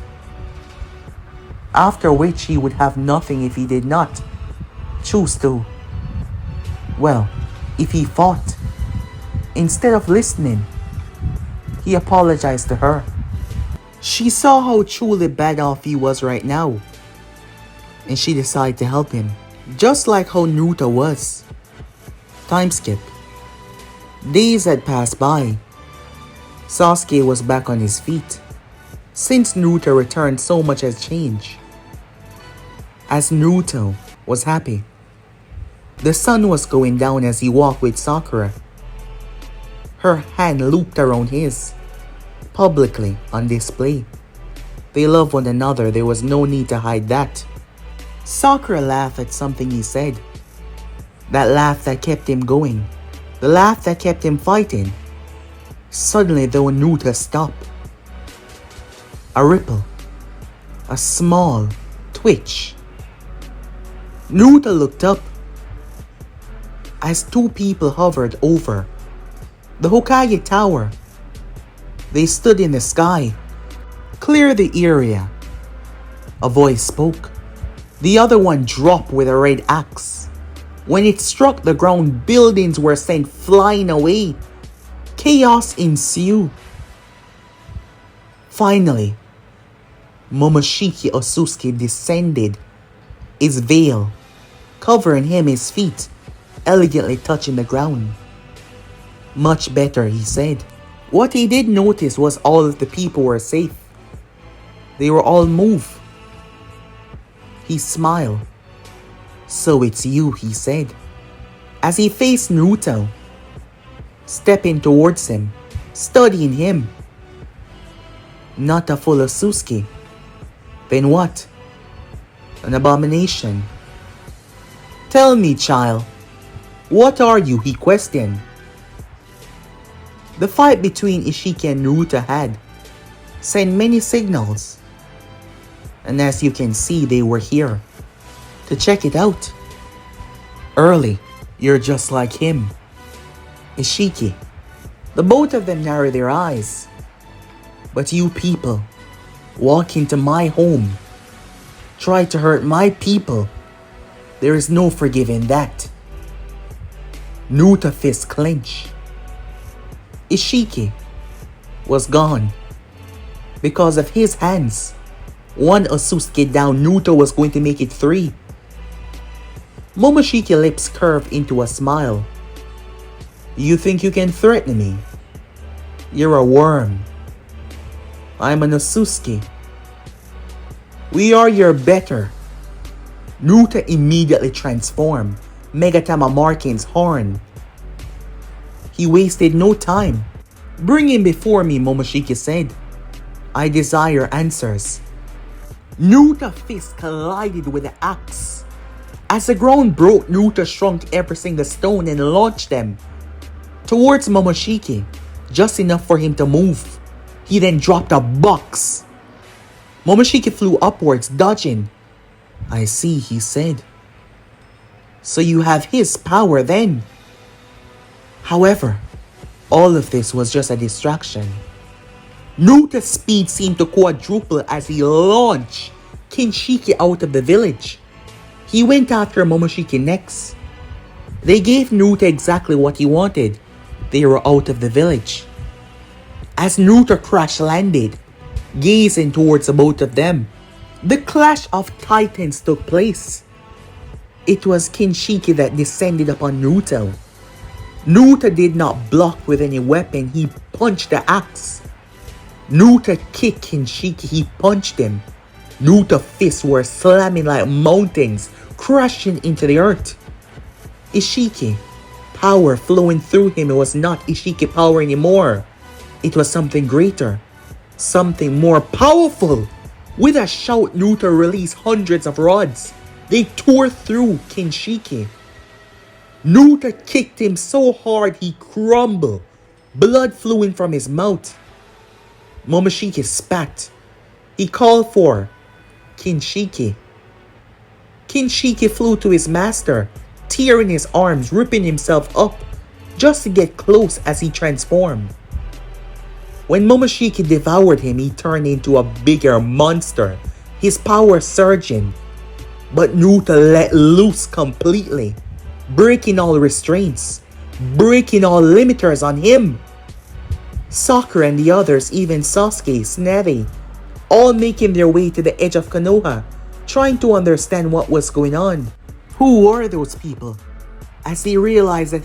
After which he would have nothing if he did not choose to. Well, if he fought. Instead of listening, he apologized to her. She saw how truly bad off he was right now, and she decided to help him. Just like how Naruto was. Time skip. Days had passed by. Sasuke was back on his feet. Since Naruto returned, so much has changed. As Naruto was happy. The sun was going down as he walked with Sakura. Her hand looped around his, publicly on display. They loved one another, there was no need to hide that. Sakura laughed at something he said. That laugh that kept him going. The laugh that kept him fighting. Suddenly though Naruto stopped. A ripple. A small twitch. Naruto looked up. As two people hovered over the Hokage Tower. They stood in the sky. Clear the area. A voice spoke. The other one dropped with a red axe. When it struck the ground, buildings were sent flying away. Chaos ensued. Finally, Isshiki Ōtsutsuki descended, his veil covering him, his feet elegantly touching the ground. Much better, he said. What he did notice was all of the people were safe. They were all moved. He smiled. So it's you, he said. As he faced Naruto, stepping towards him, studying him. Not a full Otsutsuki. Then what? An abomination. Tell me, child. What are you? He questioned. The fight between Isshiki and Naruto had sent many signals. And as you can see, they were here to check it out. Early, you're just like him. Isshiki. The both of them narrowed their eyes. But you people walk into my home, try to hurt my people. There is no forgiving that. Naruto's fist clenched. Isshiki was gone. Because of his hands, one Otsutsuki down, Naruto was going to make it 3. Momoshiki's lips curved into a smile. You think you can threaten me? You're a worm. I'm an Otsutsuki. We are your better. Naruto immediately transformed, Megatama marking his horn. He wasted no time. Bring him before me, Momoshiki said. I desire answers. Naruto's fist collided with the axe. As the ground broke, Naruto shrunk every single stone and launched them towards Momoshiki, just enough for him to move. He then dropped a box. Momoshiki flew upwards, dodging. I see, he said. So you have his power then. However, all of this was just a distraction. Naruto's speed seemed to quadruple as he launched Jinchūriki out of the village. He went after Momoshiki next. They gave Naruto exactly what he wanted. They were out of the village. As Naruto crash landed, gazing towards the both of them, the clash of titans took place. It was Jinchūriki that descended upon Naruto. Naruto did not block with any weapon, he punched the axe. Naruto kicked Jinchūriki, he punched him. Naruto's fists were slamming like mountains, crashing into the earth. Isshiki, power flowing through him, it was not Isshiki power anymore. It was something greater, something more powerful. With a shout, Naruto released hundreds of rods. They tore through Jinchūriki. Naruto kicked him so hard he crumbled, blood flowing from his mouth. Momoshiki spat. He called for Jinchūriki. Jinchūriki flew to his master, tearing his arms, ripping himself up, just to get close as he transformed. When Momoshiki devoured him, he turned into a bigger monster, his power surging. But Naruto let loose completely, breaking all restraints, breaking all limiters on him. Sakura and the others, even Sasuke, Tsunade, all making their way to the edge of Konoha, trying to understand what was going on. Who were those people? As they realized that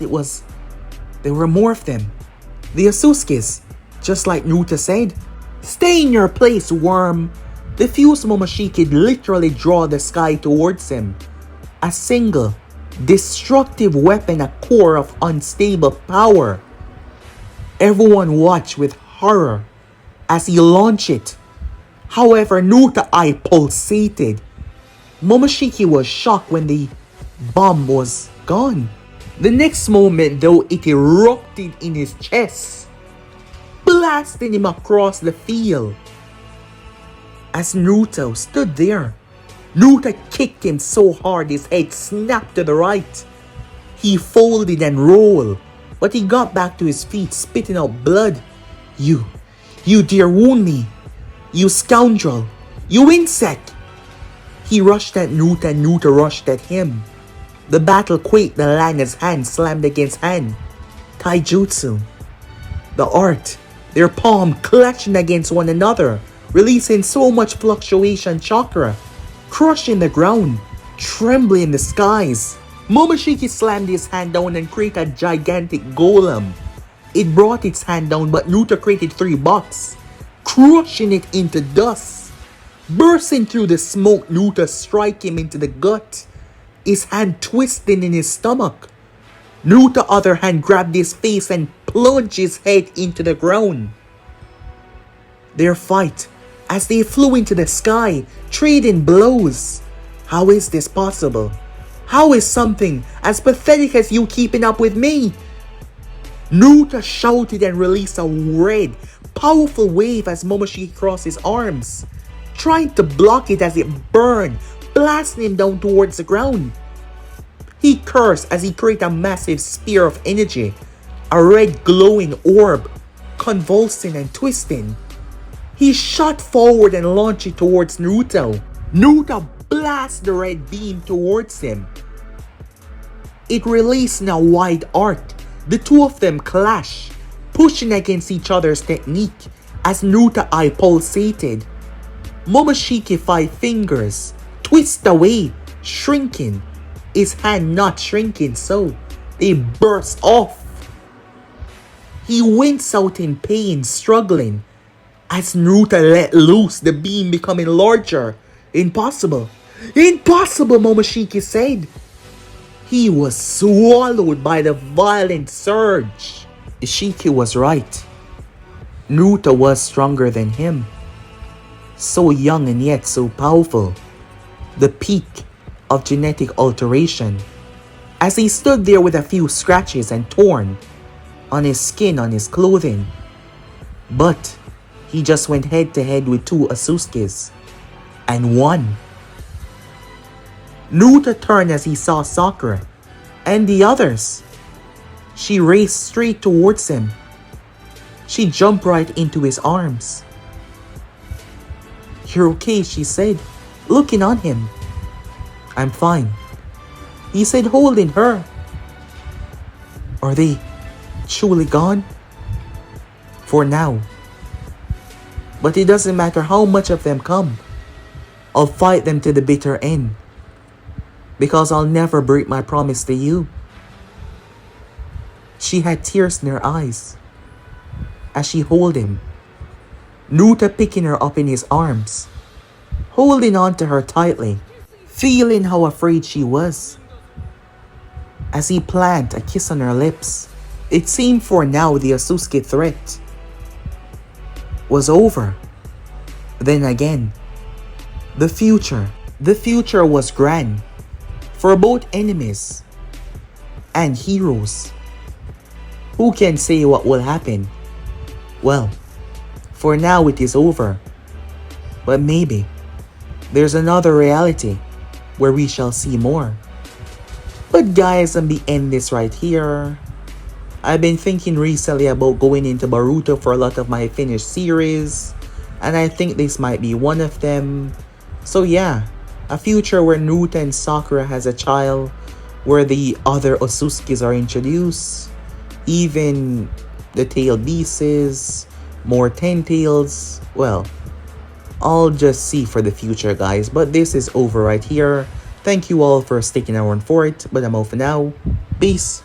there were more of them. The Otsutsukis, just like Naruto said. Stay in your place, worm. The fused Momoshiki literally draw the sky towards him. A single, destructive weapon, a core of unstable power. Everyone watched with horror as he launched it. However, Naruto's eye pulsated. Momoshiki was shocked when the bomb was gone. The next moment though, it erupted in his chest, blasting him across the field. As Naruto stood there, Naruto kicked him so hard his head snapped to the right. He folded and rolled, but he got back to his feet, spitting out blood. You dare wound me, you scoundrel, you insect. He rushed at Naruto and Naruto rushed at him. The battle quaked the land as hand slammed against hand. Taijutsu. The art, their palm clutching against one another, releasing so much fluctuation chakra, crushing the ground, trembling in the skies. Momoshiki slammed his hand down and created a gigantic golem. It brought its hand down, but Naruto created 3 blocks, crushing it into dust. Bursting through the smoke, Naruto struck him into the gut, his hand twisting in his stomach. Naruto's other hand grabbed his face and plunged his head into the ground. Their fight, as they flew into the sky, trading blows. How is this possible? How is something as pathetic as you keeping up with me? Naruto shouted and released a red, powerful wave as Momoshiki crossed his arms, trying to block it as it burned, blasting him down towards the ground. He cursed as he created a massive spear of energy, a red glowing orb, convulsing and twisting. He shot forward and launched it towards Naruto. Naruto blasted the red beam towards him. It released in a wide arc. The two of them clashed, pushing against each other's technique as Naruto's eye pulsated. Momoshiki's 5 fingers twist away, shrinking. His hand not shrinking, so they burst off. He winces out in pain, struggling. As Naruto let loose, the beam becoming larger. Impossible. Impossible, Momoshiki said. He was swallowed by the violent surge. Isshiki was right. Naruto was stronger than him. So young and yet so powerful. The peak of genetic alteration. As he stood there with a few scratches and torn on his skin, on his clothing. But he just went head to head with 2 Otsutsukis and won. Naruto turned as he saw Sakura and the others. She raced straight towards him. She jumped right into his arms. "You're okay," she said, looking on him. "I'm fine," he said, holding her. "Are they truly gone?" "For now. But it doesn't matter how much of them come. I'll fight them to the bitter end. Because I'll never break my promise to you." She had tears in her eyes as she held him. Naruto picking her up in his arms, holding on to her tightly, feeling how afraid she was. As he planted a kiss on her lips, it seemed for now the Otsutsuki threat was over. Then again, the future was grand for both enemies and heroes. Who can say what will happen? Well, for now it is over. But maybe there's another reality where we shall see more. But guys, let me end this right here. I've been thinking recently about going into Boruto for a lot of my finished series, and I think this might be one of them. So yeah, a future where Naruto and Sakura has a child, where the other Otsutsukis are introduced, even the tailed beasts, more ten tails. Well, I'll just see for the future, guys. But this is over right here. Thank you all for sticking around for it, but I'm out for now. Peace.